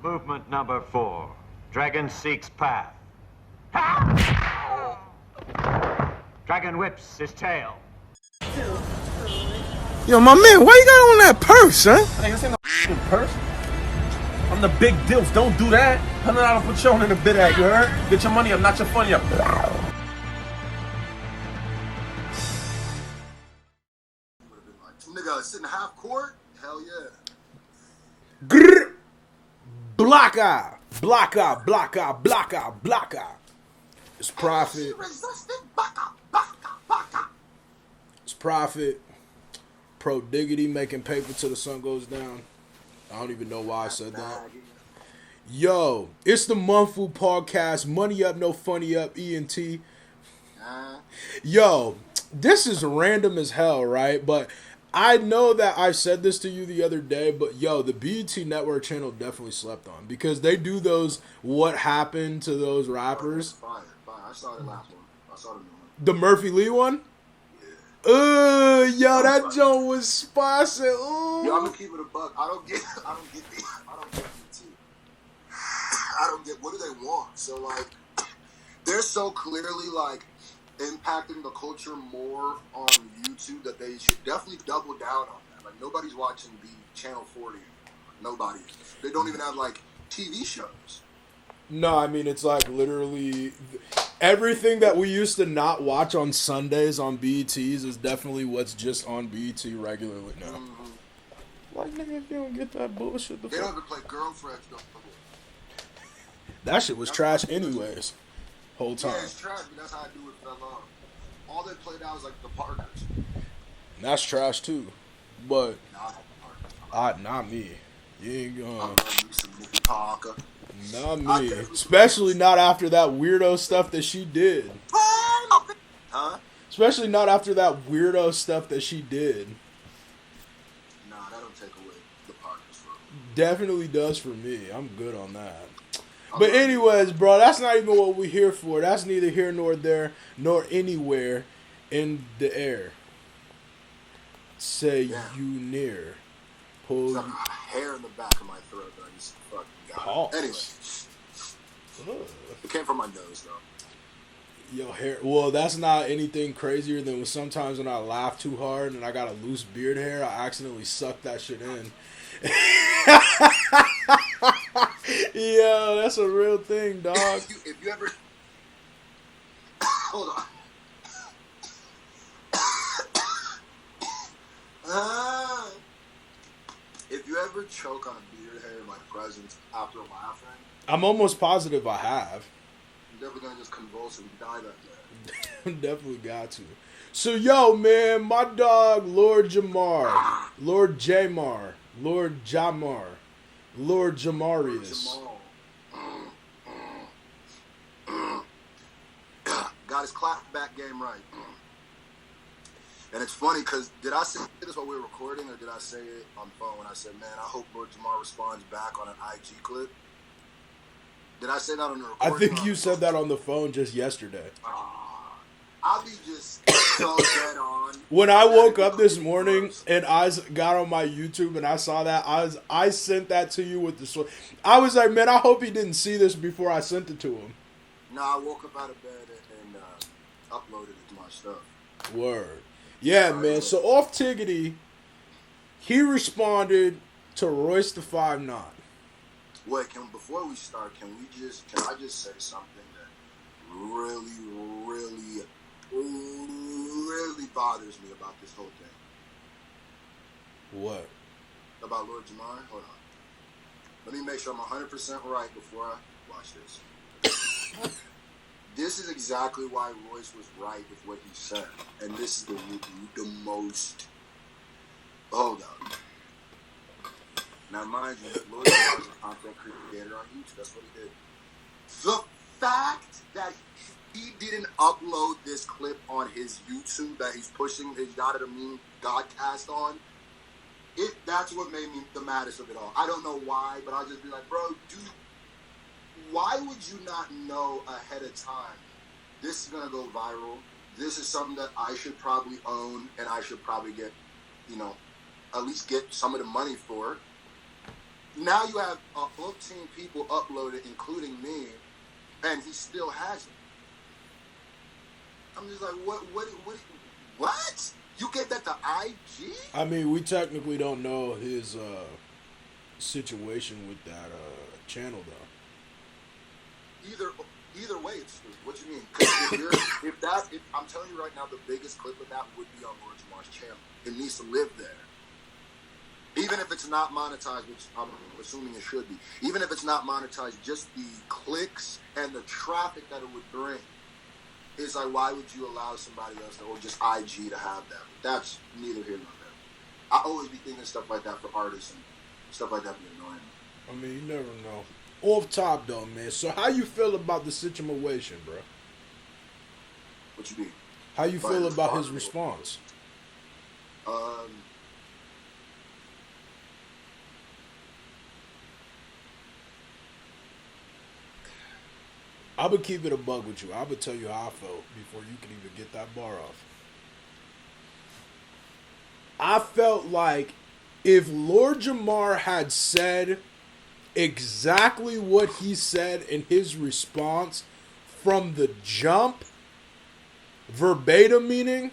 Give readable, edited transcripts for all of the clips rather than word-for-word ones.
Movement number 4. Dragon seeks path. Dragon whips his tail. Yo, my man, why you got on that purse, huh? Hey, this ain't no purse. I'm the big dilf. Don't do that. $100 Patron in the bid at, you heard? Get your money up, not your funny up. Some nigga sitting half court? Hell yeah. Grrr. Block eye. Block eye. Block eye. Block eye. Block eye. It's profit. It's profit. Pro Diggity making paper till the sun goes down. I don't even know why I said that. Yo, it's the Monthful Podcast. Money up, no funny up. ENT. Yo, this is random as hell, right? But I know that I said this to you the other day, but yo, the BET Network channel definitely slept on because they do those what happened to those rappers. Fire. I saw the last one. I saw the new one. The Murphy Lee one? Yo, that joint was spicy. Ooh. Yo, I'm gonna keep it a buck. I don't get BT. I don't get, what do they want? So, like, they're so clearly, like, impacting the culture more on YouTube that they should definitely double down on that. Like, nobody's watching the Channel 40. Nobody is. They don't even have, like, TV shows. No, I mean, it's like literally everything that we used to not watch on Sundays on BETs is definitely what's just on BET regularly now. Mm-hmm. Like, nigga, if you don't get that bullshit, they don't even play Girlfriends, though. That shit was trash anyways. Whole time. Yeah, it's trash, but that's how I knew it fell off. All they played out was like the Parkers. That's trash too. But not me. You ain't gonna Parker. Not me. Especially not after that weirdo stuff that she did. Huh? Especially not after that weirdo stuff that she did. Nah, that don't take away the Parkers for me. Definitely does for me. I'm good on that. But anyways, bro, that's not even what we're here for. That's neither here nor there, nor anywhere in the air. Say you near. Pull There's a hair in the back of my throat that I just fucking got. Anyway. It came from my nose, though. Yo, hair. Well, that's not anything crazier than when sometimes when I laugh too hard and I got a loose beard hair, I accidentally suck that shit in. Yo, that's a real thing, dog. If you ever... Hold on. If you ever choke on a beard hair in my presence after laughing... I'm almost positive I have. I'm definitely going to just convulse and die that day. Definitely got to. So, yo, man, my dog, Lord Jamar, Lord Jamarius. Got his clapback game right. And it's funny because did I say this while we were recording or did I say it on the phone when I said, man, I hope Lord Jamar responds back on an IG clip? Did I say that on the recording? I think you said that on the phone just yesterday. I'll be just so dead on. When I woke up this morning and I got on my YouTube and I saw that, I sent that to you with the sword. I was like, man, I hope he didn't see this before I sent it to him. No, I woke up out of bed and uploaded it to my stuff. Word. Yeah, man. So off Tiggity, he responded to Royce the 5'9". Wait, before we start, can I just say something that really bothers me about this whole thing? What? About Lord Jamar? Hold on. Let me make sure I'm 100% right before I watch this. This is exactly why Royce was right with what he said. And this is the most... Hold on. Now, mind you, Lord Jamar is a content creator on YouTube. That's what he did. The fact that he didn't upload this clip on his YouTube that he's pushing his Yada the Meme Godcast on, that's what made me the maddest of it all. I don't know why, but I'll just be like, bro, dude, why would you not know ahead of time this is going to go viral? This is something that I should probably own and I should probably get, at least get some of the money for. Now you have 15 people uploaded, including me, and he still has it. I'm just like, what? You gave that to IG? I mean, we technically don't know his situation with that channel, though. Either way, it's stupid. What you mean? Because if I'm telling you right now, the biggest clip of that would be on Lord Jamar's channel. It needs to live there. Even if it's not monetized, which I'm assuming it should be. Even if it's not monetized, just the clicks and the traffic that it would bring. It's like, why would you allow somebody else or just IG to have that? But that's neither here nor there. I always be thinking stuff like that for artists and stuff like that be annoying. I mean, you never know. Off top, though, man. So how you feel about the situation, bro? What you mean? How you feel about his response? I would keep it a bug with you. I would tell you how I felt before you could even get that bar off. I felt like if Lord Jamar had said exactly what he said in his response from the jump, verbatim meaning,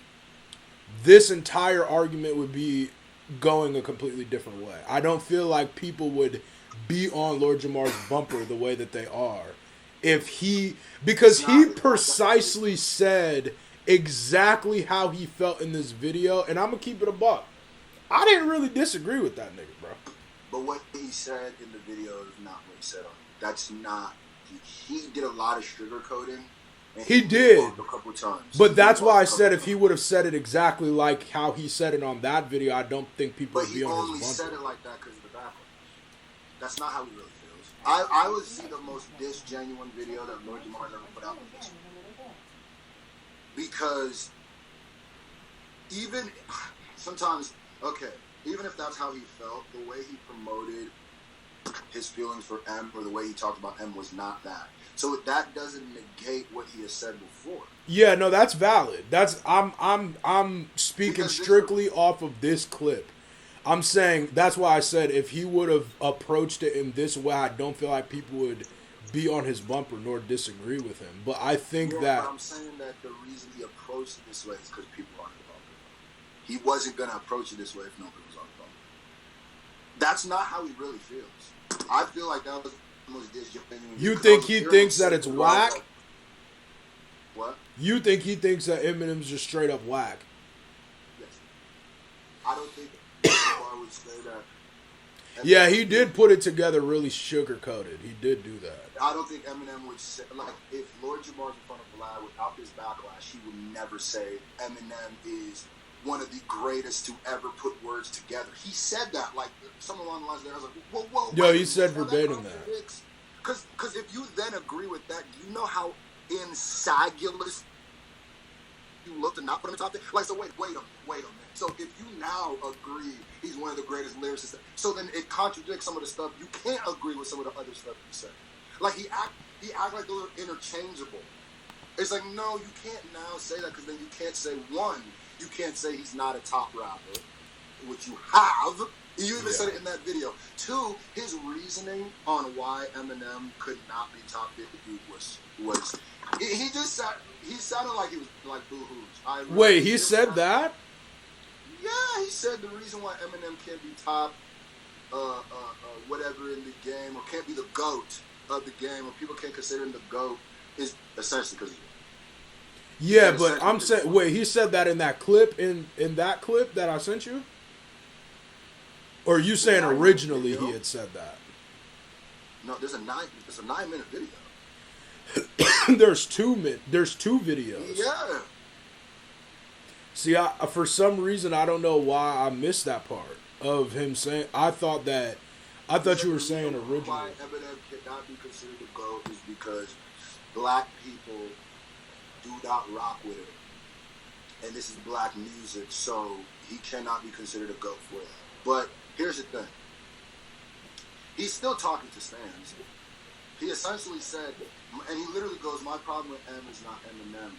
this entire argument would be going a completely different way. I don't feel like people would be on Lord Jamar's bumper the way that they are. Because he precisely said exactly how he felt in this video, and I'm going to keep it a buck. I didn't really disagree with that nigga, bro. But what he said in the video is not what he said on it. That's not. He did a lot of sugarcoating. He did. A couple times. But that's why I said if he would have said it exactly like how he said it on that video, I don't think people would be on his bumper. But he only said it like that because of the backlash. That's not how he really feels. I would see the most disgenuine video that Lord Jamar ever put out on this. Because even sometimes, even if that's how he felt, the way he promoted his feelings for M or the way he talked about M was not that. So that doesn't negate what he has said before. Yeah, no, that's valid. I'm speaking strictly off of this clip. I'm saying that's why I said if he would have approached it in this way, I don't feel like people would be on his bumper nor disagree with him. But I think that... But I'm saying that the reason he approached it this way is because people are on his bumper. He wasn't going to approach it this way if nobody was on his bumper. That's not how he really feels. I feel like that was the most disgenuine. You think he thinks that it's whack? What? You think he thinks that Eminem's just straight up whack? Yes. I don't think I would say that. Yeah, he did put it together really sugar-coated. He did do that. I don't think Eminem would say, like, if Lord Jamar's in front of Vlad without this backlash, he would never say Eminem is one of the greatest to ever put words together. He said that, like, somewhere along the lines there. I was like, whoa. Yo, he said verbatim that. Because if you then agree with that, you know how insagulous you look to not put him in top 10? Like, so wait a minute. So if you now agree he's one of the greatest lyricists, so then it contradicts some of the stuff. You can't agree with some of the other stuff you said. Like, he act like they're interchangeable. It's like, no, you can't now say that because then you can't say, one, you can't say he's not a top rapper, which you have. You even said it in that video. Two, his reasoning on why Eminem could not be top 50 was he just said, he sounded like he was like boo-hoos. Wait, he said that? Yeah, he said the reason why Eminem can't be top whatever in the game, or can't be the GOAT of the game, or people can't consider him the GOAT, is essentially because yeah, but I'm saying, wait, he said that in that clip, in that clip that I sent you? Or are you saying originally he had said that? No, it's a 9-minute video. There's two videos. Yeah. See, for some reason, I don't know why I missed that part of him saying. I thought you were saying originally. Why Eminem cannot be considered a GOAT is because black people do not rock with it, and this is black music, so he cannot be considered a GOAT for that. But here's the thing: he's still talking to fans. He essentially said, and he literally goes, "My problem with M is not Eminem.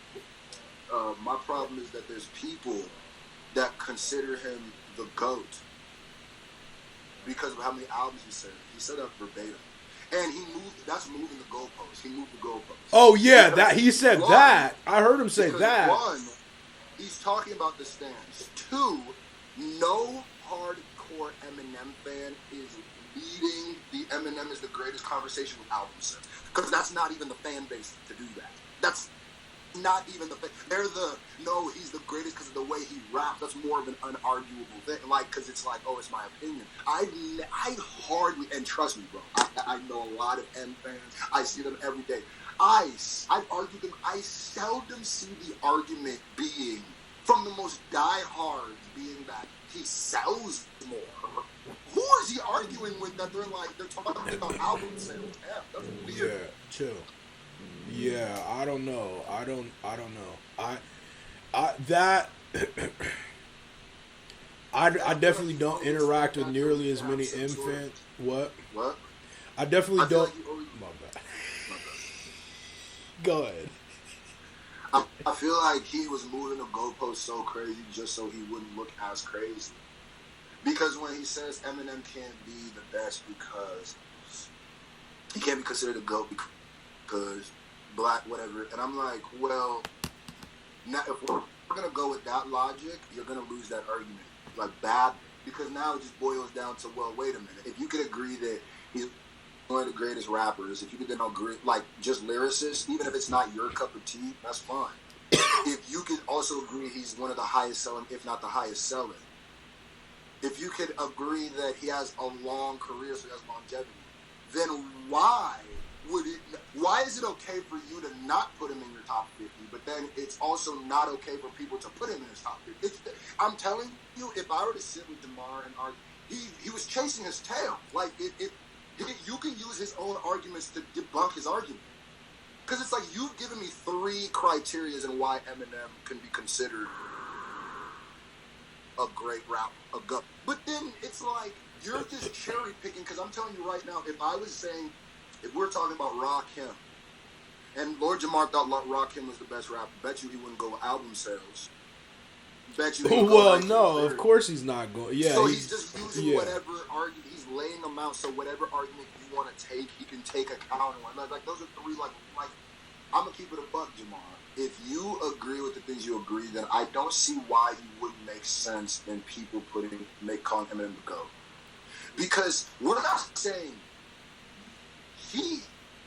My problem is that there's people that consider him the GOAT, because of how many albums he said. He said that verbatim. And that's moving the goalposts. He moved the goalposts. Oh, yeah, Because that he said one, that. I heard him say because that. One, he's talking about the stands. Two, no hardcore Eminem fan is leading the Eminem is the greatest conversation with album sales. Because that's not even the fan base to do that. That's not even the fan. They're he's the greatest because of the way he raps. That's more of an unarguable thing. Like, because it's like, oh, it's my opinion. I hardly, and trust me, bro, I know a lot of M fans. I see them every day. I've argued them. I seldom see the argument being, from the most diehard, being that he sells more. Who is he arguing with that they're talking about album sales? Yeah, that's weird. Yeah, chill. Yeah, I don't know. I don't know. I definitely don't interact with nearly as many M fans. What? I definitely don't. My bad. Go ahead. I feel like he was moving the goalpost so crazy just so he wouldn't look as crazy. Because when he says Eminem can't be the best because he can't be considered a GOAT because black, whatever. And I'm like, well, now if we're going to go with that logic, you're going to lose that argument. Like, bad. Because now it just boils down to, well, wait a minute. If you could agree that he's one of the greatest rappers, if you could then agree, like, just lyricists, even if it's not your cup of tea, that's fine. If you could also agree he's one of the highest selling, if not the highest selling, if you could agree that he has a long career, so he has longevity, then why is it okay for you to not put him in your top 50, but then it's also not okay for people to put him in his top 50? I'm telling you, if I were to sit with Jamar and argue, he was chasing his tail. Like, you can use his own arguments to debunk his argument. Because it's like, you've given me 3 criteria and why Eminem can be considered a great rapper, a GOAT. But then it's like, you're just cherry picking, because I'm telling you right now, if I was saying, if we're talking about Rakim, and Lord Jamar thought Rakim was the best rapper, bet you he wouldn't go with album sales. Bet you he'd go Well, like no, of course he's not going. Yeah, so he's just using whatever argument, he's laying them out, so whatever argument you want to take, he can take account and whatnot. Like, those are 3, like, I'm going to keep it a buck, Jamar. If you agree with the things you agree, then I don't see why he wouldn't make sense in people calling Eminem the GOAT. Because we're not saying he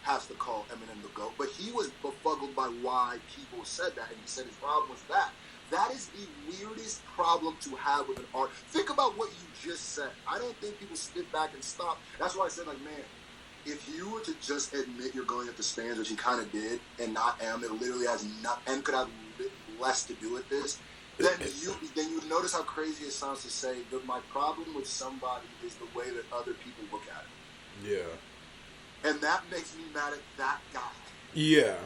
has to call Eminem the GOAT, but he was befuddled by why people said that, and he said his problem was that. That is the weirdest problem to have with an art. Think about what you just said. I don't think people sit back and stop. That's why I said, like, man, if you were to just admit you're going at the stands, which he kind of did, and not M, it literally has not, M could have less to do with this, then you notice how crazy it sounds to say that my problem with somebody is the way that other people look at it. Yeah. And that makes me mad at that guy. Yeah.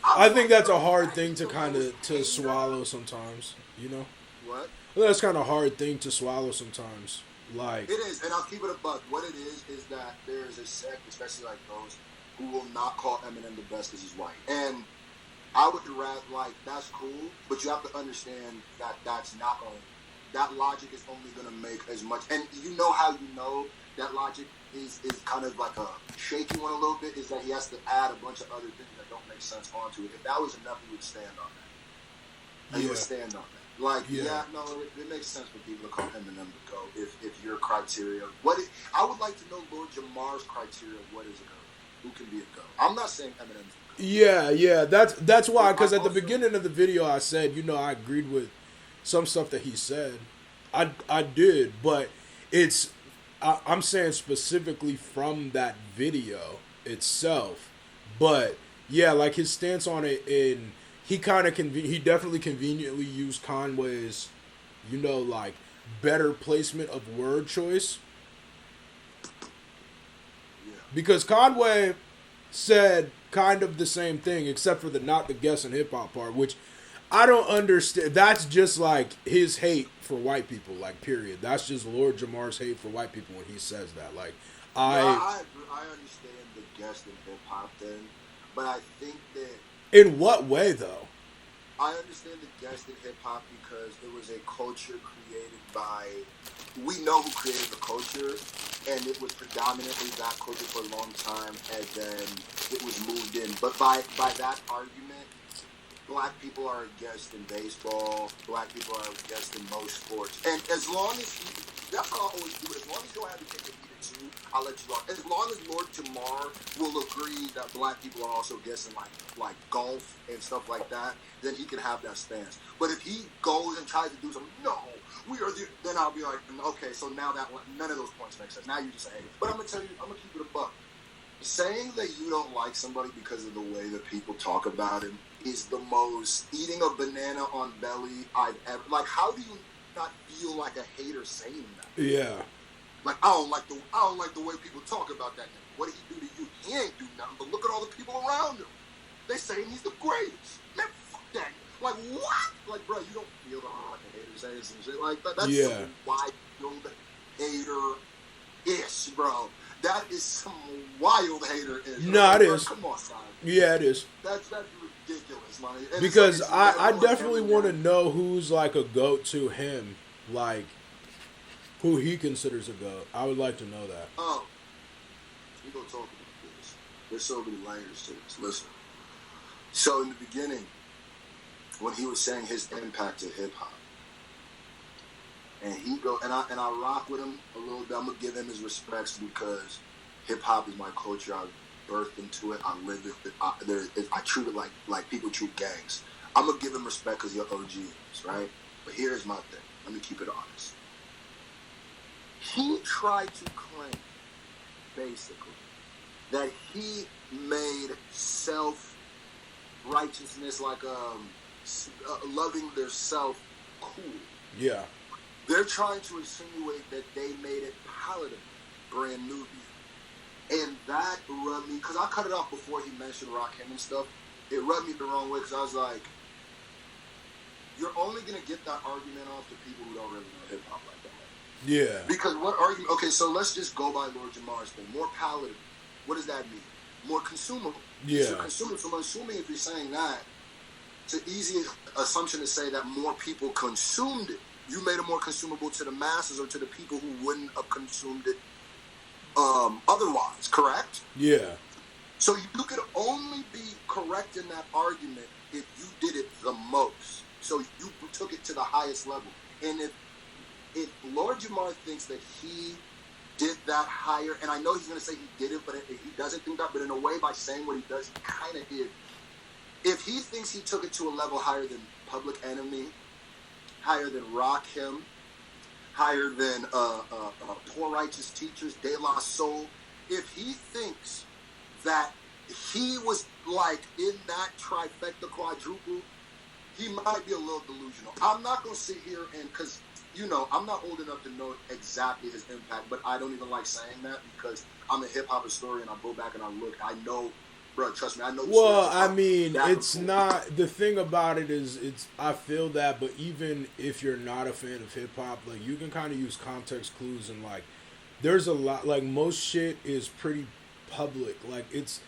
I think that's a hard thing to kind of to swallow sometimes, you know? What? Well, that's kind of a hard thing to swallow sometimes. Like, it is, and I'll keep it a buck. What it is that there is a sect, especially like those, who will not call Eminem the best because he's white. And I would rather, like, that's cool, but you have to understand that that's not going to, that logic is only going to make as much, and you know how you know that logic is kind of like a shaky one a little bit, is that he has to add a bunch of other things that don't make sense onto it. If that was enough, he would stand on that. And he would stand on that. Like, it makes sense for people to call Eminem the GOAT if your criteria. I would like to know Lord Jamar's criteria of what is a GOAT. Who can be a GOAT? I'm not saying Eminem's a GOAT. Yeah. That's why, because at the beginning of the video I said, you know, I agreed with some stuff that he said. I did, but I'm saying specifically from that video itself. But yeah, like his stance on it, and he definitely conveniently used Conway's, you know, like, better placement of word choice. Yeah. Because Conway said kind of the same thing, except for the not the guessing hip hop part, which I don't understand. That's just like his hate for white people, like, period. That's just Lord Jamar's hate for white people when he says that. Like, I understand the guessing hip hop thing, but I think that in what way though? I understand the guest in hip hop because it was a culture created by. We know who created the culture, and it was predominantly that culture for a long time, and then it was moved in. But by that argument, black people are a guest in baseball. Black people are a guest in most sports, and as long as that's what I always do. As long as you don't have to take a heated too, I'll let you off. As long as Lord Jamar will agree that black people are also guessing like golf and stuff like that, then he can have that stance. But if he goes and tries to do something, no, we are then I'll be like, okay, so now that none of those points make sense. Now you just say, but I'm gonna tell you, I'm gonna keep it a buck. Saying that you don't like somebody because of the way that people talk about him is the most eating a banana on belly I've ever. Like, how do you not feel like a hater saying that? Yeah. Like, I don't like the way people talk about that nigga. What did he do to you? He ain't do nothing, but look at all the people around him. They saying he's the greatest. Man, fuck that. Like, what? Like, bro, you don't feel like a hater saying some shit like that. That's some wild hater-ish, bro. That is some wild hater-ish. No, it is. Come on, son. Yeah, it is. That's ridiculous, man. And because I definitely want to know who's like a GOAT to him, like who he considers a GOAT. I would like to know that. Oh, we gonna talk about this. There's so many layers to this. Listen. So in the beginning, when he was saying his impact to hip hop, and I rock with him a little bit. I'm gonna give him his respects because hip hop is my culture. I birthed into it. I live it. I treat it like people treat gangs. I'm gonna give him respect because you're OGs, right? But here's my thing. Let me keep it honest. He tried to claim, basically, that he made self-righteousness, like loving their self, cool. Yeah. They're trying to insinuate that they made it palatable, brand Nubian. And that rubbed me, because I cut it off before he mentioned Rakim and stuff. It rubbed me the wrong way, because I was like, you're only going to get that argument off to people who don't really know hip-hop like that. Yeah. Because what argument, okay, so let's just go by Lord Jamar's thing. More palatable. What does that mean? More consumable. Yeah. So consumable. So I'm assuming if you're saying that, it's an easy assumption to say that more people consumed it. You made it more consumable to the masses or to the people who wouldn't have consumed it otherwise, correct? Yeah. So you could only be correct in that argument if you did it the most. So you took it to the highest level. And if Lord Jamar thinks that he did that higher, and I know he's going to say he did it, but he doesn't think that, but in a way by saying what he does, he kind of did. If he thinks he took it to a level higher than Public Enemy, higher than Rakim, higher than Poor Righteous Teachers, De La Soul, if he thinks that he was like in that trifecta quadruple, he might be a little delusional. I'm not going to sit here and, because, I'm not old enough to know exactly his impact, but I don't even like saying that because I'm a hip-hop historian. I go back and I look. I know, bro, trust me, I know. Well, I mean, it's not, the thing about it is, I feel that, but even if you're not a fan of hip-hop, like, you can kind of use context clues and, like, there's a lot, like, most shit is pretty public. Like, it's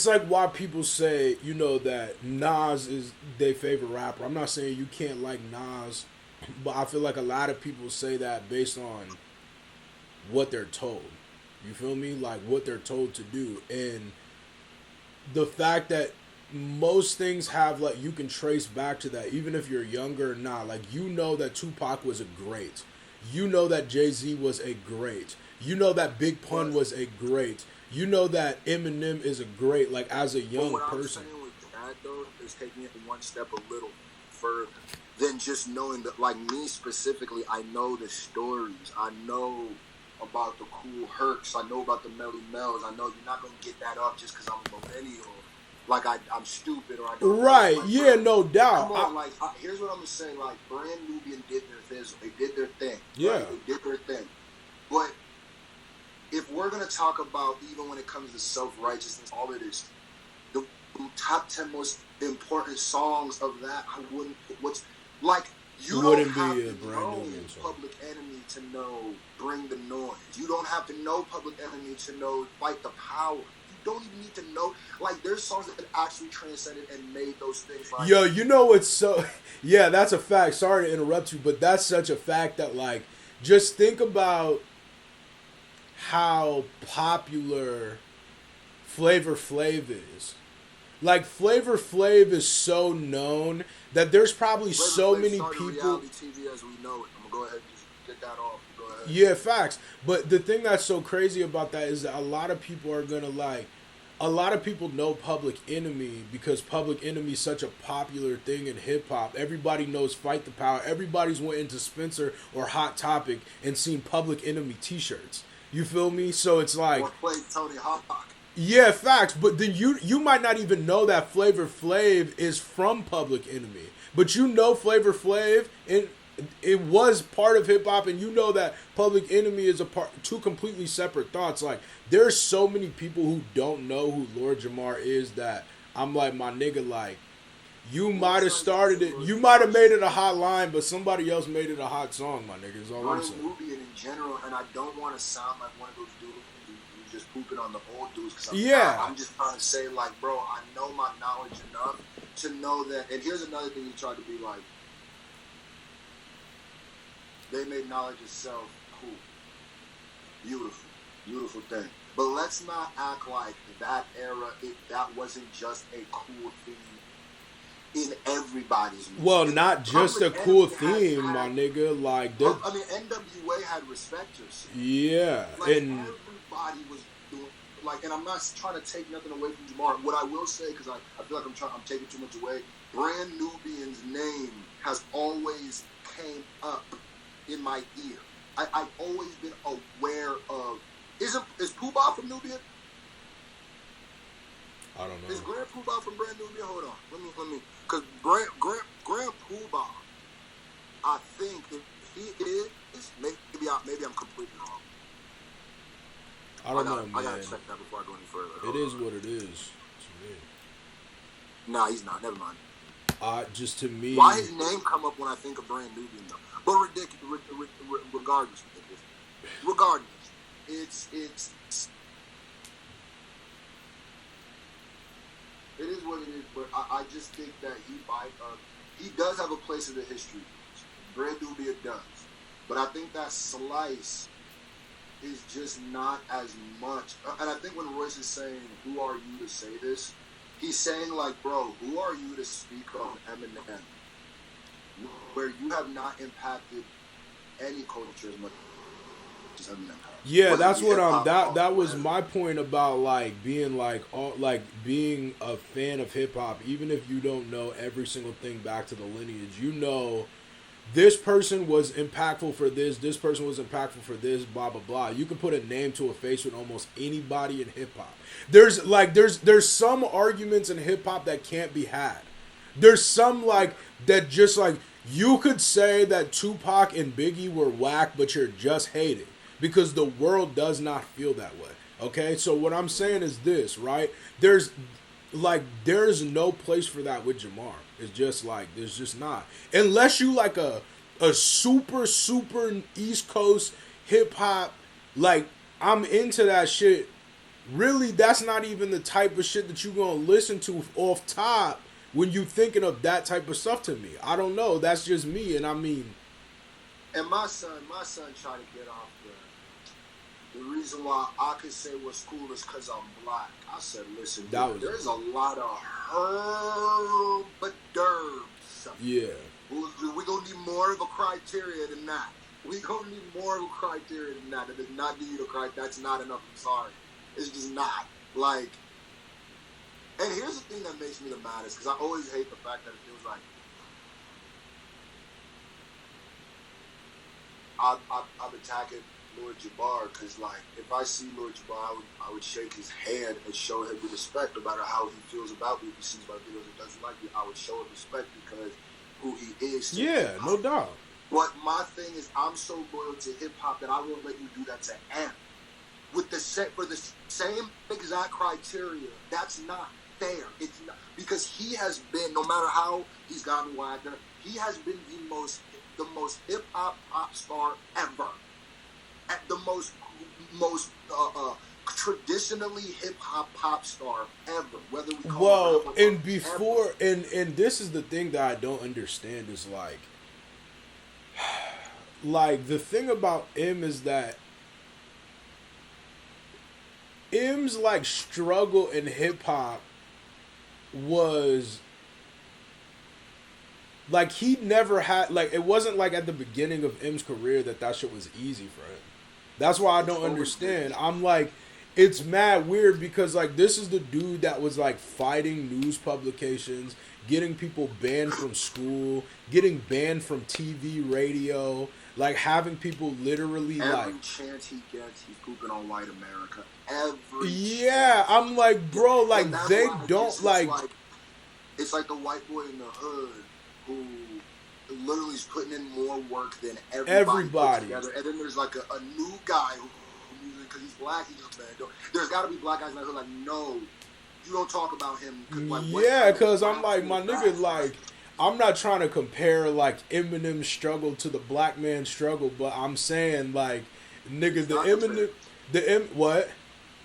like why people say, that Nas is their favorite rapper. I'm not saying you can't like Nas, but I feel like a lot of people say that based on what they're told. You feel me? Like what they're told to do. And the fact that most things have, like, you can trace back to that, even if you're younger or not. Like, that Tupac was a great. That Jay-Z was a great. That Big Pun was a great. That Eminem is a great, like, as a young person. What I'm saying with that, though, is taking it one step a little further than just knowing that, like, me specifically, I know the stories. I know about the Cool Hercs. I know about the Melly Mel's. I know you're not going to get that up just because I'm a millennial. Like, I'm stupid or I don't. Right, like, yeah, no doubt. Come on, here's what I'm going to say. Like, Brand Nubian did their thing. They did their thing. Yeah. Right? They did their thing. But if we're going to talk about, even when it comes to self-righteousness, all it is, the top 10 most important songs of that, I wouldn't put you don't have to know Public Enemy to know Bring the Noise. You don't have to know Public Enemy to know Fight the Power. You don't even need to know. Like, there's songs that actually transcended and made those things. Like, Yo, you know what's so... Yeah, that's a fact. Sorry to interrupt you, but that's such a fact that, like, just think about how popular Flavor Flav is. Like, Flavor Flav is so known that there's probably Flavor so Flav many started people... reality TV as we know it. I'm going to go ahead and just get that off. Go ahead. Yeah, facts. But the thing that's so crazy about that is that a lot of people are gonna like, a lot of people know Public Enemy because Public Enemy is such a popular thing in hip hop. Everybody knows Fight the Power. Everybody's went into Spencer or Hot Topic and seen Public Enemy T-shirts. You feel me? So it's like, Or played Tony Hawk. yeah, facts. But then you might not even know that Flavor Flav is from Public Enemy, but you know Flavor Flav and it was part of hip hop, and you know that Public Enemy is two completely separate thoughts. Like, there's so many people who don't know who Lord Jamar is that I'm like, my nigga, like, you might have started it, you might have made it a hot line, but somebody else made it a hot song, my nigga. Is all I'm saying. Movie in general, and I don't want to sound like one of those dudes who's just pooping on the old dudes. Cause I'm just trying to say, like, bro, I know my knowledge enough to know that. And here's another thing he tried to be like. They made knowledge itself cool. Beautiful. Beautiful thing. But let's not act like that era, that wasn't just a cool thing in everybody's music. Well, not just a cool theme, my nigga. Like, I mean, NWA had respecters. Yeah. Like, And everybody was doing, like, and I'm not trying to take nothing away from Jamar. What I will say, because I feel like I'm taking too much away, Brand Nubian's name has always came up in my ear. I've always been aware of. Is Pooh-Bah from Nubia? I don't know. Is Grand Pooh-Bah from Brand Nubia? Hold on. Let me. Because Grand Pooh-Bah, I think if he is, maybe I'm completely wrong. I don't know, man. I gotta check that before I go any further. It is what it is to me. Nah, he's not. Never mind. Just to me. Why his name come up when I think of Brand Nubian though? But regardless, it's it is what it is. But I just think that he does have a place in the history. Brand Nubia does, but I think that Slice is just not as much. And I think when Royce is saying, "Who are you to say this?" He's saying like, "Bro, who are you to speak on Eminem, where you have not impacted any culture as much as Eminem has?" Yeah, that's what that was my point about like being like being a fan of hip hop. Even if you don't know every single thing back to the lineage, you know this person was impactful for this person was impactful for this, blah blah blah. You can put a name to a face with almost anybody in hip hop. There's some arguments in hip hop that can't be had. There's some like that just like you could say that Tupac and Biggie were whack, but you're just hating because the world does not feel that way. Okay, so what I'm saying is this, right? There's no place for that with Jamar. It's just like there's just not, unless you like a super East Coast hip hop. Like I'm into that shit. Really, that's not even the type of shit that you're gonna listen to off top when you thinking of that type of stuff to me. I don't know. That's just me, and I mean. And my son tried to get off the reason why I could say what's cool is because I'm black. I said, listen, there's a lot of herbs. Yeah. We're going to need more of a criteria than that. We're going to need more of a criteria than that. It does not give you the criteria. That's not enough. I'm sorry. It's just not. Like, and here's the thing that makes me the maddest, because I always hate the fact that it feels like I'm attacking Lord Jamar, because like if I see Lord Jamar, I would shake his hand and show him the respect, no matter how he feels about me. If he sees my videos and doesn't like me, I would show him respect because who he is. Yeah, no doubt. But my thing is, I'm so loyal to hip hop that I won't let you do that to Amp. For the same exact criteria, that's not fair. It's not, because he has been, no matter how he's gotten wagner, he has been the most hip hop pop star ever. At the most traditionally hip hop pop star ever, whether we call Well, it rap or and pop, before, ever. and this is the thing that I don't understand is like the thing about M is that M's like struggle in hip hop was like he never had like it wasn't like at the beginning of M's career that shit was easy for him. That's why I don't understand. I'm like, it's mad weird because like this is the dude that was like fighting news publications, getting people banned from school, getting banned from TV, radio, like having people literally Every like chance he gets, he's pooping on white America. Every yeah, chance. I'm like, bro, like And that's they why I don't guess it's like the white boy in the hood who literally is putting in more work than everybody. Put together. And then there's like a new guy who because he's black, he just man. There's got to be black guys in the hood like, no, you don't talk about him. Like, yeah, because I'm like, my nigga, like, I'm not trying to compare like Eminem's struggle to the black man's struggle, but I'm saying like, nigga, the Eminem, what?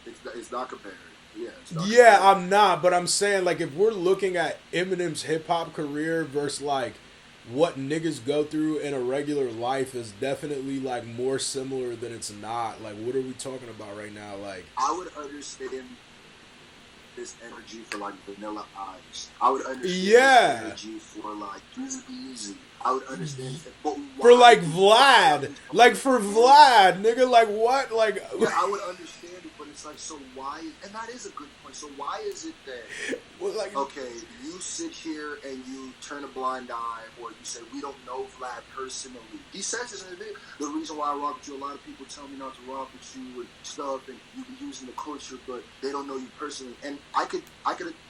It's not compared. Yeah, yeah, I'm not, but I'm saying like if we're looking at Eminem's hip hop career versus like what niggas go through in a regular life is definitely like more similar than it's not. Like, what are we talking about right now? Like, I would understand this energy for like Vanilla Ice. I would understand this energy for like Easy. I would understand it, but for like Vlad, like for Vlad, nigga, like what, like yeah, I would understand it, but it's like, so why? And that is a good point. So why is it that well, like, okay, you sit here and you turn a blind eye, or you say we don't know Vlad personally? He says this in the video. The reason why I rock with you, a lot of people tell me not to rock with you and stuff, and you be using the culture, but they don't know you personally. And I could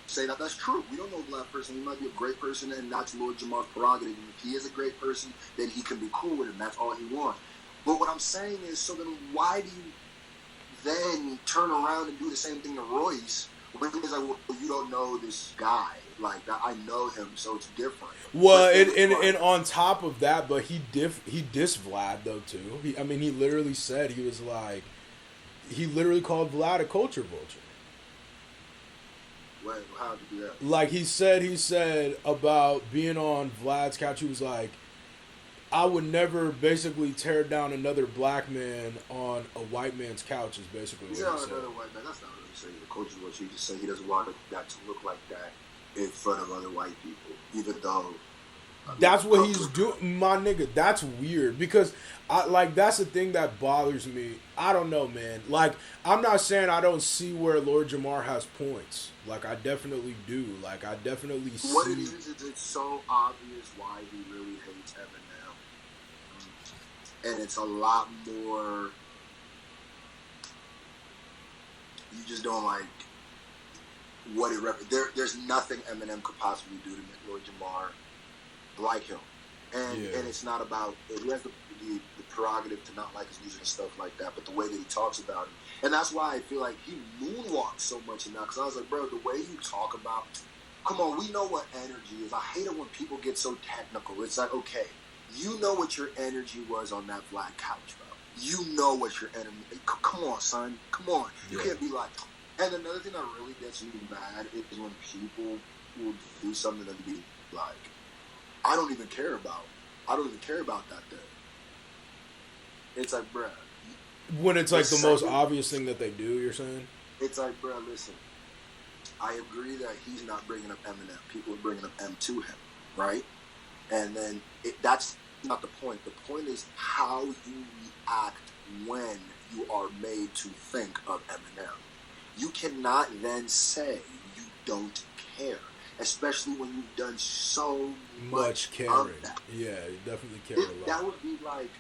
say that that's true. We don't know Vlad personally. He might be a great person, and that's Lord Jamar's prerogative. And if he is a great person, then he can be cool with him. That's all he wants. But what I'm saying is, so then why do you then turn around and do the same thing to Royce? When he's like, well, you don't know this guy. Like, I know him, so it's different. Well, and on top of that, but he dissed Vlad, though, too. He literally said, he was like, he literally called Vlad a culture vulture. Wait, how'd you do that? Like, he said about being on Vlad's couch, he was like, I would never basically tear down another black man on a white man's couch is basically what he said. Another white man, that's not really saying the culture vulture. He just said he doesn't want that to look like that in front of other white people, even though that's what he's doing, my nigga. That's weird because that's the thing that bothers me. I don't know, man. Like, I'm not saying I don't see where Lord Jamar has points. Like, I definitely do. Like, I definitely see. What it is it's so obvious why he really hates Eminem, and it's a lot more. You just don't like what it represents. There's nothing Eminem could possibly do to make Lord Jamar like him, and it's not about he has the prerogative to not like his music and stuff like that, but the way that he talks about it, and that's why I feel like he moonwalks so much in that. Because I was like, bro, the way you talk about, come on, we know what energy is. I hate it when people get so technical. It's like, okay, you know what your energy was on that black couch, bro. You know what your energy. Come on, son. Come on. You can't be like. And another thing that really gets me mad is when people will do something that be like, I don't even care about that thing. It's like, bruh. When it's like the most obvious thing that they do, you're saying? It's like, bruh, listen. I agree that he's not bringing up Eminem. People are bringing up M to him, right? And then that's not the point. The point is how you react when you are made to think of Eminem. You cannot then say you don't care, especially when you've done so much caring. Of that. Yeah, you definitely care a lot. That would be like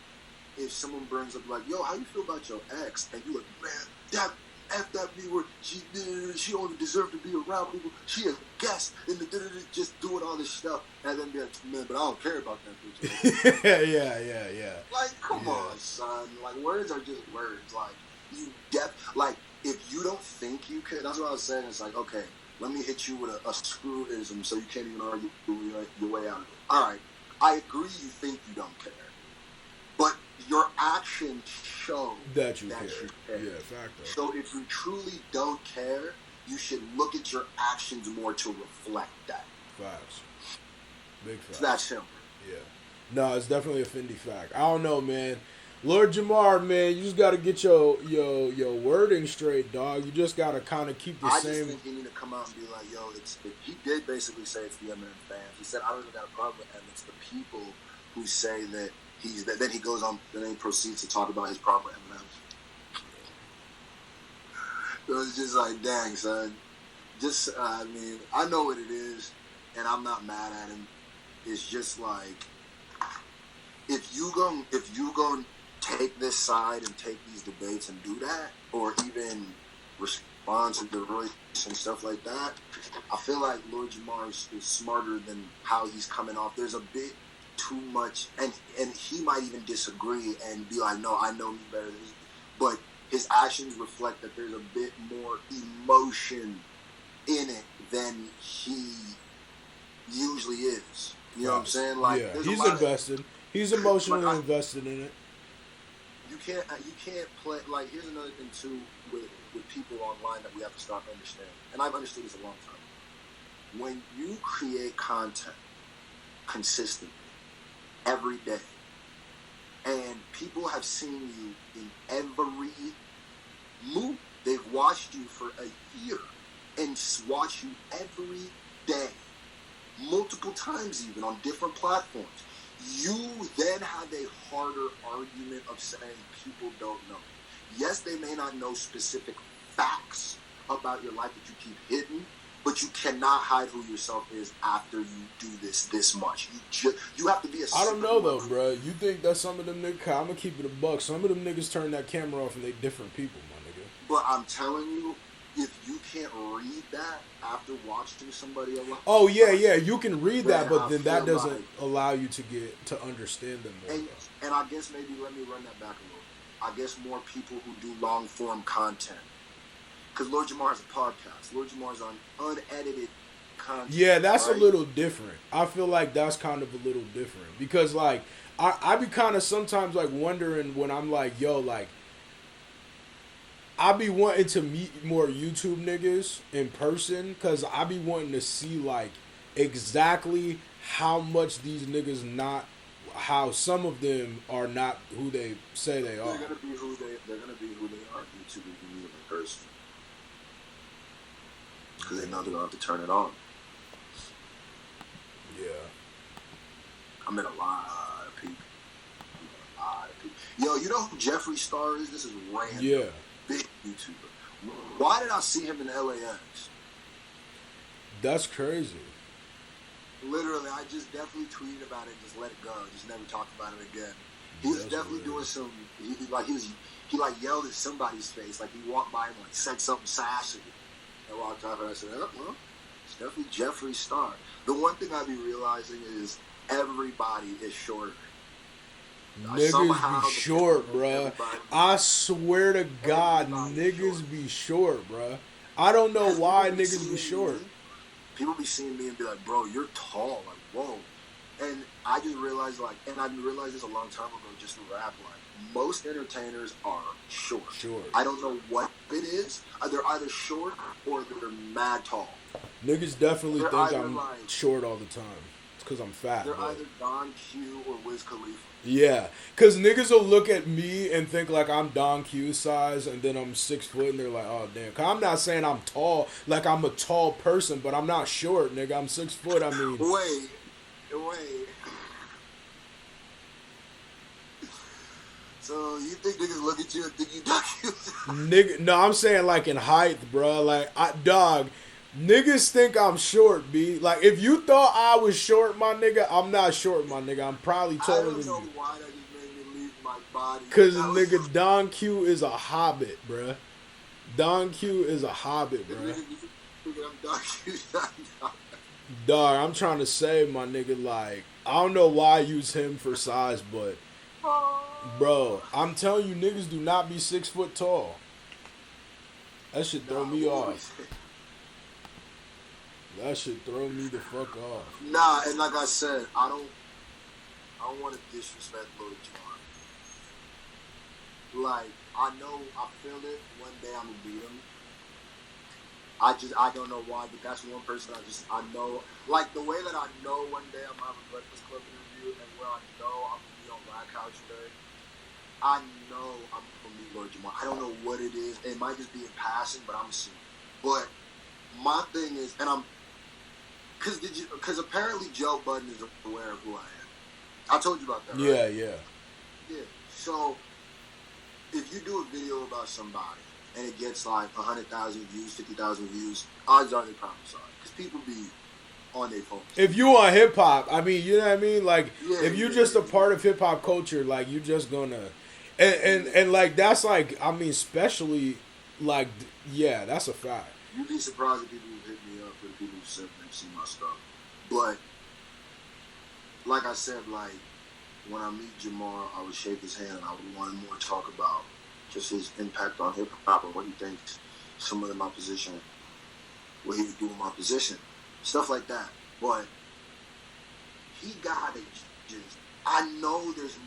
if someone brings up like, yo, how you feel about your ex? And you like, man, that F that B word, she don't even deserve to be around people. She a guest in the just doing all this stuff. And then be like, man, but I don't care about that bitch. yeah. Like, come on, son. Like, words are just words. Like, like, if you don't think you could, that's what I was saying. It's like, okay, let me hit you with a screwism so you can't even argue your way out of it. All right, I agree you think you don't care. But your actions show that you care. Yeah, facto. So if you truly don't care, you should look at your actions more to reflect that. Facts. Big facts. It's that simple. Yeah. No, it's definitely a Fendi fact. I don't know, man. Lord Jamar, man, you just got to get your wording straight, dog. You just got to kind of keep the same. I just think he need to come out and be like, yo, he did basically say it's the Eminem fans. He said, I don't even got a problem with Eminem. It's the people who say that he's that. Then he goes on, then he proceeds to talk about his problem with Eminem. So it's just like, dang, son. Just, I mean, I know what it is, and I'm not mad at him. It's just like, if you gonna take this side and take these debates and do that, or even respond to the Royce and stuff like that, I feel like Lord Jamar is smarter than how he's coming off. There's a bit too much, and he might even disagree and be like, no, I know me better than you. But his actions reflect that there's a bit more emotion in it than he usually is. You know what I'm saying? Like, yeah, he's invested. He's emotionally invested in it. You can't play. Like, here's another thing too with people online that we have to start understanding. And I've understood this a long time. When you create content consistently every day, and people have seen you in every move, they've watched you for a year and watch you every day, multiple times even on different platforms. You then have a harder argument of saying people don't know. Yes, they may not know specific facts about your life that you keep hidden, but you cannot hide who yourself is after you do this much. You have to be a. I don't know though, bro. You think that some of them niggas? I'm gonna keep it a buck. Some of them niggas turn that camera off and they different people, my nigga. But I'm telling you, if you can't read that after watching somebody alive. Oh yeah, you can read that, but then that doesn't allow you to understand them more. And I guess maybe let me run that back a little. I guess more people who do long form content, because Lord Jamar has a podcast. Lord Jamar's on unedited content. Yeah, that's right? a little different. I feel like that's kind of a little different because like I be kind of sometimes like wondering when I'm like, yo, like. I be wanting to meet more YouTube niggas in person because I be wanting to see like exactly how much these niggas how some of them are not who they say they are. They're gonna be who they are. YouTube if you meet them in person because they know they're gonna have to turn it on. Yeah, I met a lot of people. Yo, you know who Jeffree Star is? This is random. Yeah. Big YouTuber. Why did I see him in LAX? That's crazy. Literally, I just definitely tweeted about it and just let it go. Just never talked about it again. He was definitely doing some. He yelled at somebody's face. Like he walked by and like said something sassy. And walked off and I said, oh, well, it's definitely Jeffree Star. The one thing I be realizing is everybody is shorter. Niggas be short, bruh. I swear to God, niggas be short, bruh. I don't know why niggas be short. People be seeing me and be like, bro, you're tall. Like, whoa. And I just realized, like, and I realized this a long time ago just through rap, like, most entertainers are short. I don't know what it is. They're either short or they're mad tall. Niggas definitely think I'm short all the time. It's because I'm fat. They're either Don Q or Wiz Khalifa. Yeah, because niggas will look at me and think like I'm Don Q size and then I'm 6 foot and they're like, oh damn. Cause I'm not saying I'm tall, like I'm a tall person, but I'm not short, nigga. I'm 6 foot, I mean. Wait. So you think niggas look at you and think you Don Q? Nigga, no, I'm saying like in height, bro. Like, dog, niggas think I'm short, B. Like, if you thought I was short, my nigga, I'm not short, my nigga. I'm probably taller than you. I don't know why that just made me leave my body. Cause nigga, Don Q is a hobbit, bruh. Don Q is a hobbit, bruh. Dog, I'm trying to say, my nigga, like, I don't know why I use him for size, but, bro, I'm telling you, niggas do not be 6 foot tall. That should throw me off. That should throw me the fuck off. Nah, and like I said, I don't want to disrespect Lord Jamar. like, I know, I feel it. One day I'm gonna beat him. I don't know why, but that's one person I know. Like, the way that I know one day I'm gonna have a Breakfast Club interview, and where I know I'm gonna be on Black Couch Day, I know I'm gonna meet Lord Jamar. I don't know what it is. It might just be in passing, but I'm seeing. But my thing is, and I'm, because apparently Joe Budden is aware of who I am. I told you about that, right? Yeah. So, if you do a video about somebody and it gets like 100,000 views, 50,000 views, odds are they probably saw it. Because people be on their phones. If you on hip hop, I mean, you know what I mean? Like, if you're just a part of hip hop culture, like, you just gonna, and like, that's like, I mean, especially, like, yeah, that's a fact. You'd be surprised if people who hit me up for the people who said they've seen my stuff. But, like I said, like, when I meet Jamar, I would shake his hand and I would want more to talk about just his impact on hip hop and what he thinks someone in my position, what he would do in my position, stuff like that. But he got it. Just, I know there's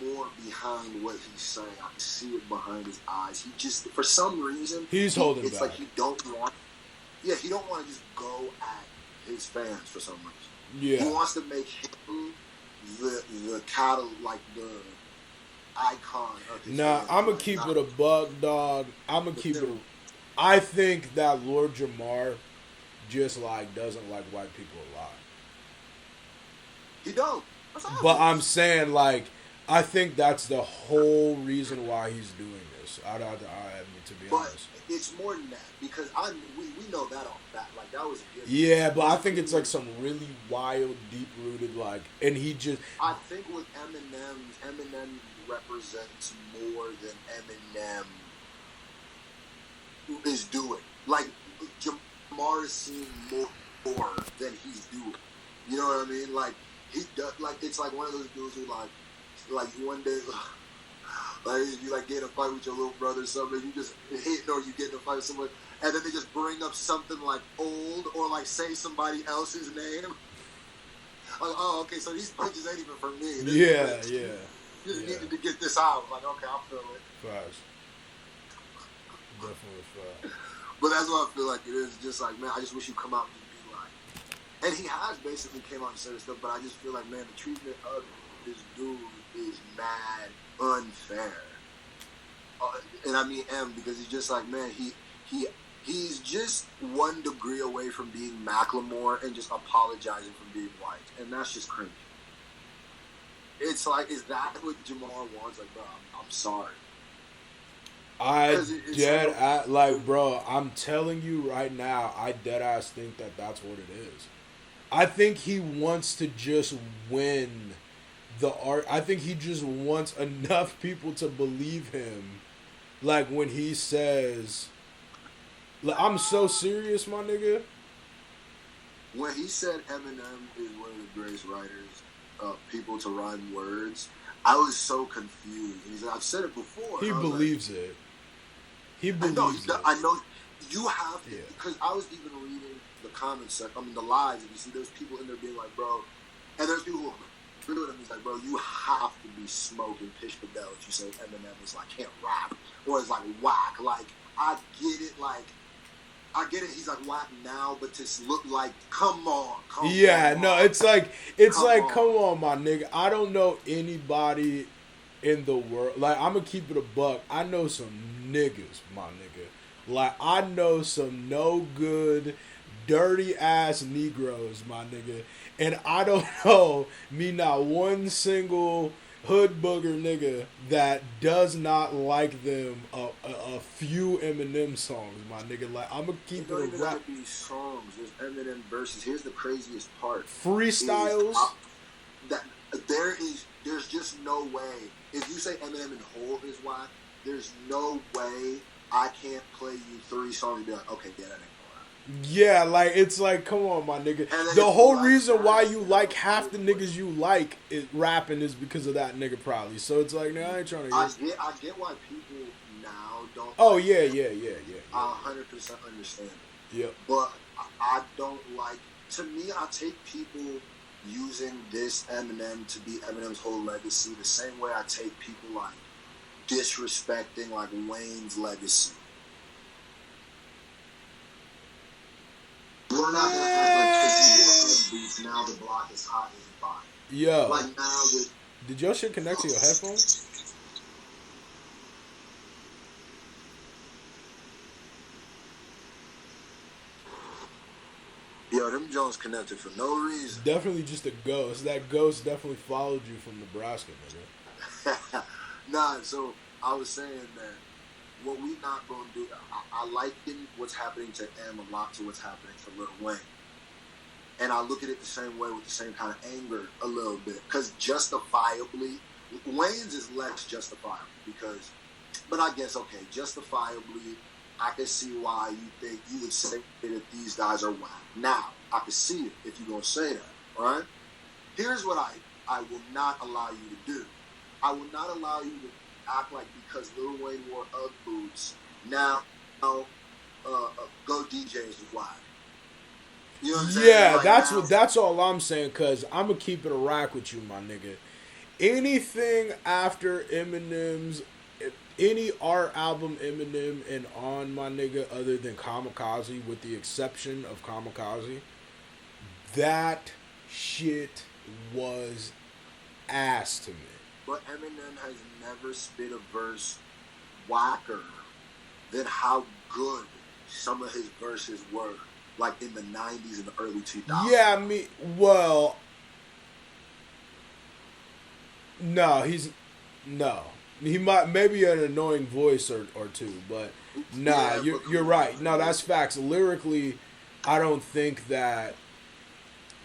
more behind what he's saying. I can see it behind his eyes. He just, for some reason, he's holding it's back. like he don't want to just go at his fans for some reason. Yeah. He wants to make him the cattle, like the icon of his Nah, fans. I'm gonna keep it a buck, dog. I'm gonna keep it. I think that Lord Jamar just like doesn't like white people a lot. He don't. But I'm saying, like, I think that's the whole reason why he's doing this. I mean, to be honest. But it's more than that, because we know that off bat. Like, that was a given. Yeah, but I think it's like some really wild, deep-rooted, like, and he just... I think with Eminem represents more than Eminem is doing. Like, Jamar is seeing more than he's doing. You know what I mean? Like, he does, like, it's like one of those dudes who, like one day, like, you, like, get in a fight with your little brother or something, you just hit, or you get in a fight with someone, and then they just bring up something, like, old, or, like, say somebody else's name. Like, oh, okay, so these punches ain't even for me. You needed to get this out. Like, okay, I feel it. Facts. Definitely fact. But that's what I feel like it is. Just like, man, I just wish you'd come out and just be like. And he has basically came out and said stuff, but I just feel like, man, the treatment of this dude is mad unfair. And I mean M, because he's just like, man, he's just 1 degree away from being Macklemore and just apologizing for being white. And that's just cringe. It's like, is that what Jamar wants? Like, bro, I'm sorry. Bro, I'm telling you right now, I dead ass think that that's what it is. I think he wants to just win the art. I think he just wants enough people to believe him. Like, when he says, like, I'm so serious, my nigga. When he said Eminem is one of the greatest writers, people to rhyme words, I was so confused. He's like, I've said it before. He believes it. He believes it. I know you have to, because I was even reading the comments section. I mean, the lives, and you see there's people in there being like, bro, and there's people who agree with him. He's like, bro, you have to be smoking Pish Padel if you say Eminem is like, can't rap, or is like whack. Like, I get it, like, I get it. He's like whack now, but to look like, come on. No, it's like, come on, my nigga. I don't know anybody in the world. Like, I'm gonna keep it a buck. I know some niggas, my nigga. Like, I know some no good, dirty ass Negroes, my nigga. And I don't know me not one single hood booger nigga that does not like them a few Eminem songs, my nigga. Like, I'm gonna keep it a rap. Have to be songs. There's Eminem verses. Here's the craziest part. Freestyles. There's just no way. If you say Eminem in whole is whack, there's no way I can't play you 3 songs and be like, okay, yeah, that ain't gonna rap. Yeah, like, it's like, come on, my nigga. The whole reason why you like half the niggas you like is rapping is because of that nigga, probably. So it's like, I ain't trying to. I get why people now don't. Oh yeah. I 100% understand it. Yep. But I don't like. To me, I take people using this Eminem to be Eminem's whole legacy the same way I take people like disrespecting like Wayne's legacy. We're not gonna have like 50 more beats. Now the block is hot as a fire. Yo, Like now with did your shit connect to your headphones? yo, them Jones connected for no reason. Definitely just a ghost. That ghost definitely followed you from Nebraska, nigga. Nah, so I was saying that what we not gonna do. I liken what's happening to M a lot to what's happening to Lil Wayne, and I look at it the same way with the same kind of anger a little bit. Because justifiably, Wayne's is less justifiable because, but I guess okay, justifiably, I can see why you think you would say that these guys are whack. Now I can see it if you're gonna say that, all right? Here's what I will not allow you to do. I will not allow you to act like because Lil Wayne wore Ugg boots, now Go DJs is whack. You know what I'm saying? Yeah, Like that's all I'm saying. Cause I'm gonna keep it a rack with you, my nigga. Anything after Eminem's, any art album Eminem and on, my nigga, other than Kamikaze, with the exception of Kamikaze, that shit was ass to me. But Eminem has never spit a verse whacker than how good some of his verses were, like in the 90s and the early 2000s. Yeah, well, no, he might maybe an annoying voice or two, but nah, Yeah, you're right. No, that's facts. Lyrically, I don't think that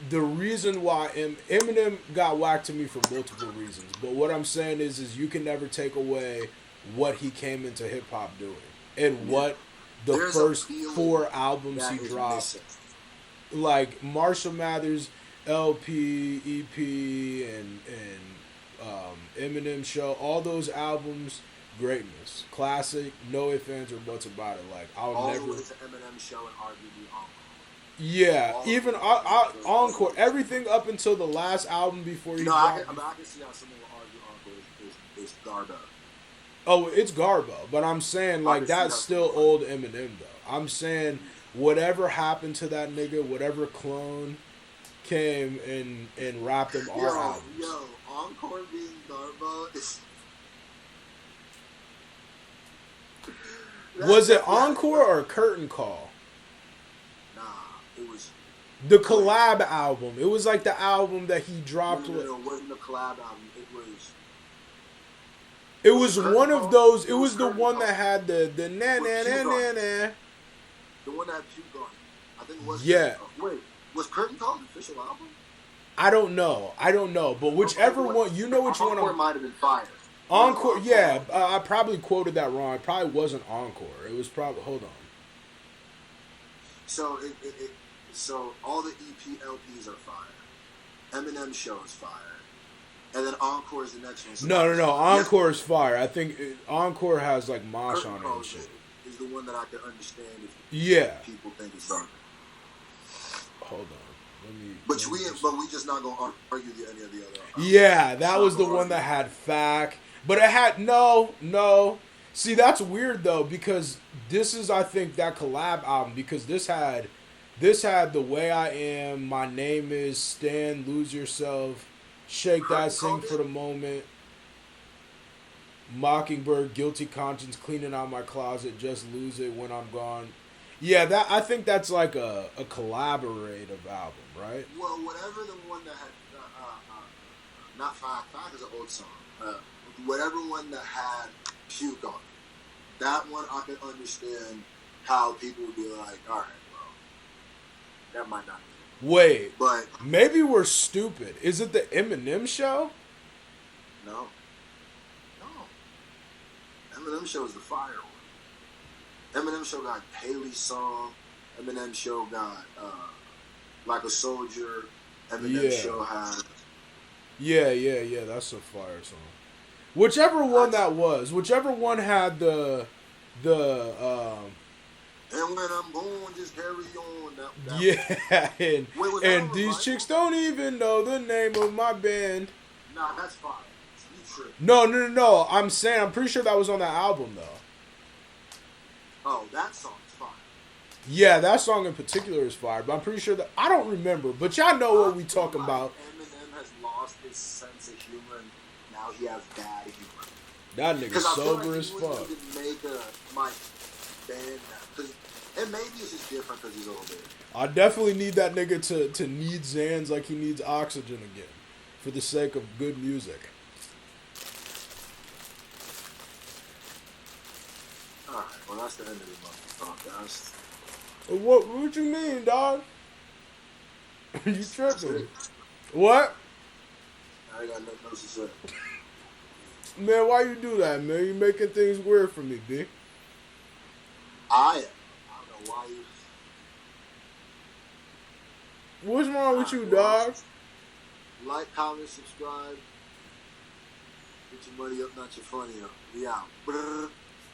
the reason why Eminem got whacked to me for multiple reasons, but what I'm saying is you can never take away what he came into hip hop doing and what the There's first a feeling 4 albums that he is dropped, missing. like Marshall Mathers LP, EP, and Eminem Show, all those albums, greatness, classic, no ifs, ands, or buts about it. Like I'll All never. the way to Eminem Show and arguably Encore. Yeah, All even the- Encore, everything up until the last album before he No, I dropped. can see how someone will argue Encore is Garda. Oh, it's Garbo, but I'm saying like Obviously, that's that's still the old Eminem though. I'm saying whatever happened to that nigga, whatever clone came and rapped them our albums. Yo, Encore being Garbo is. Was it Encore or Curtain Call? Nah, it was. The collab album. It was like the album that he dropped. No, it wasn't a collab album. It was one of those. It It was was the Curtain one Call. that had the na na na na na. The one that had Puke on it. I think it was. Yeah. Curtain Call. Wait, was Curtain Call the official album? I don't know. But whichever one, you know which one. Encore might have been fire. Encore, yeah. I probably quoted that wrong. It probably wasn't Encore. It was probably. Hold on. So so all the EP LPs are fire. Eminem Show is fire. And then Encore is the next one. So No. Encore is fire. I think Encore has like mosh Curtain on it Call and shit. is the one that I can understand if Yeah. people think it's dark. Hold on. But we just not gonna argue any of the other. Yeah, that was the one that had Fac. But it had no. See, that's weird though, because this is, I think, that collab album, because this had The Way I Am, My Name Is, Stand, Lose Yourself, Shake That, Sing for the Moment, Mockingbird, Guilty Conscience, Cleaning Out My Closet, Just Lose It, When I'm Gone. Yeah, that I think that's like a collaborative album, right? Well, whatever the one that had not Fac is an old song. Whatever one that had Puke on it, that one I can understand how people would be like, all right, well, that might not be. Wait, But maybe we're stupid. Is it the Eminem Show? no. Eminem Show is the fire one. Eminem Show got Haley's song. Eminem Show got Like a Soldier. Eminem Show had. Yeah, that's a fire song. Whichever one that was, whichever one had the And when I'm born, just carry on. That yeah, and Wait, was that and on these Revival? chicks don't even know the name of my band. Nah, that's fire. You trip. No. I'm saying I'm pretty sure that was on that album though. Oh, that song's fire. Yeah, that song in particular is fire, but I'm pretty sure that I don't remember. But y'all know what we talking about. Eminem has lost his sense of humor, and now he has bad humor. That nigga sober as fuck. Because I feel like he wouldn't even make my band now. And maybe it's just different because he's older. I definitely need that nigga to need Xans like he needs oxygen again, for the sake of good music. All right, well that's the end of the podcast. What you mean, dog? You tripping? What? I got nothing else to say. Man, why you do that, man? You making things weird for me, B. I don't know why you. What's wrong with you, dog? Like, comment, subscribe. Get your money up, not your funny up. We out. Brrr.